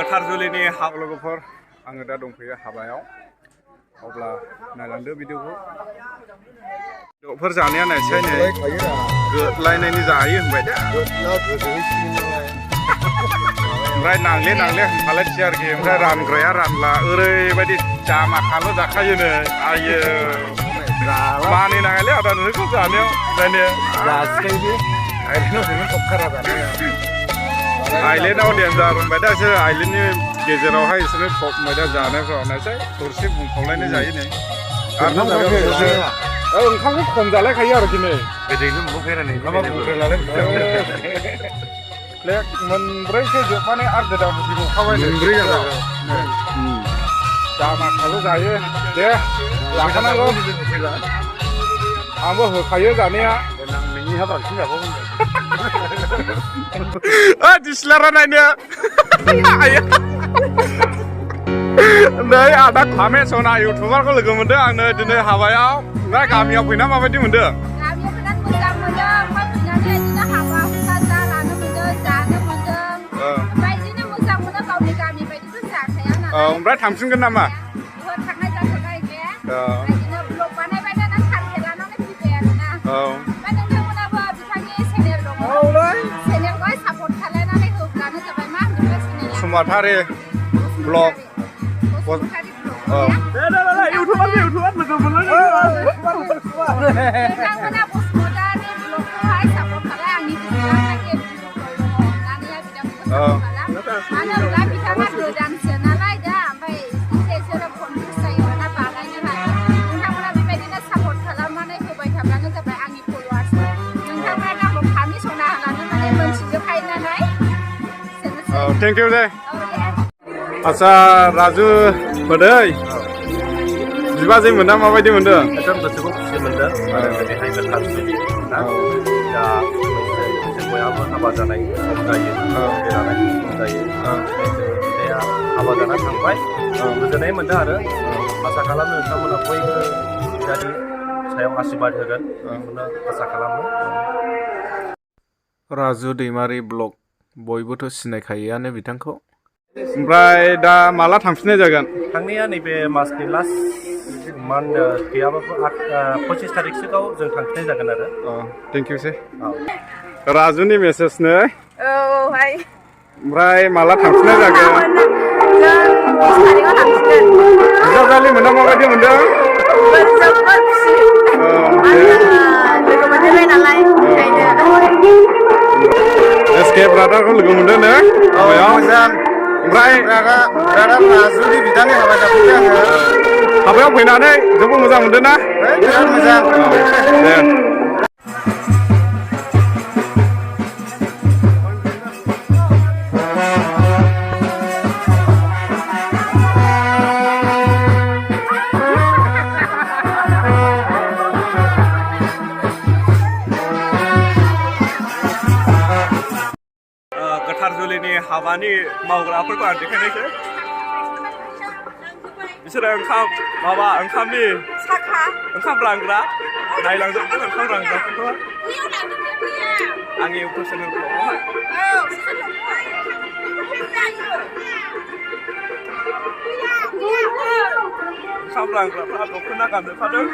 गोथार जुलिनि लोगोफोर आङो दा दंफैयो हाबायाव अब्ला नायलांदो भिडिअफोर जानाया नायसै नै गोदलायनायनि जायो होनबाय दा ओमफ्राय नांले होनखालायसै आरोखि ओमफ्राय रानग्राया रानला ओरैबायदि जामाखाल' जाखायो नै आयो मानिनाङालै आदा नोंखौ जानायाव आइलेण्डआव डेन्जार होनबाय दा एसे आइलेण्डनि गेजेरावहाय बिसोरो टप मैदा जानायफ्राव नायसै थोरसि बुंखावलायनाय जायो नै ओंखामखौ खम जालायखायो आरोखि नै प्लेट मोनब्रैसो जोबनानै आरो गोदान बुंखाबाय मोनब्रै जामाखाल' जायो दे जाखानांगौ आंबो होखायो जानाया बांसिन जाबावगोन दिस्लारा नायनो नै आदा खामे सना इउटुबारखौ लोगो मोनदों आंनो दिनै हाबायाव ओमफ्राय गामियाव फैना माबायदि मोनदों? ओमफ्राय थांफिनगोन नामा? समाथारि ब्लग इउटुबार लोगो थेंक इउ दे आच्छा राजु मोदै बिबाजै मोनना माबायदि मोनदों? एकदम गोसोखौ खुसि मोनदों दिनैहाय गोथार जुलि दा बयहाबो हाबा जानाय सम जायो बेरायनाय सम जायो दिनै हाबा जाना थांबाय गोजोननाय मोनदों आरो आसा खालामो नोंथांमोना बयबो बिदानि सायाव आशीर्बाद होगोन बेखौनो आसा खालामो। राजु दैमारि ब्लग बयबोथ' सिनायखायोआनो बिथांखौ ओमफ्राय दा माला थांफिननाय जागोन? थांनाया नैबे मासनि लास्ट मान गैयाबाबो 25 तारिखसोआव जों थांफिननाय जागोन आरो थेंक इउ सै राजुनि मेसेज नै औहाय ओमफ्राय माला थांफिननाय जागोन? बिजावजालि मोना माबायदि मोनदों? जोबोद खुसि लोगो मोनलायबाय नालाय एसके ब्रादारखौ लोगो मोनदों ने हाबायाव मोजां ओमफ्राय राजुनि बिदानि हाबा जाफैबाय आङो हाबायाव फैनानै जोबोद मोजां मोनदों ना? बिराद मोजां दे गोथार जुलिनि हाबानि मावग्राफोरखौ आं देखायनोसै बिसोरो ओंखामनि ओंखाम रानग्रा नायलांजोबदों ओंखाम रानग्राफोरखौ आंनि इउटुब चेनेलफ्रावहाय ओंखाम रानग्राफ्रा दख'ना गानजोबखादों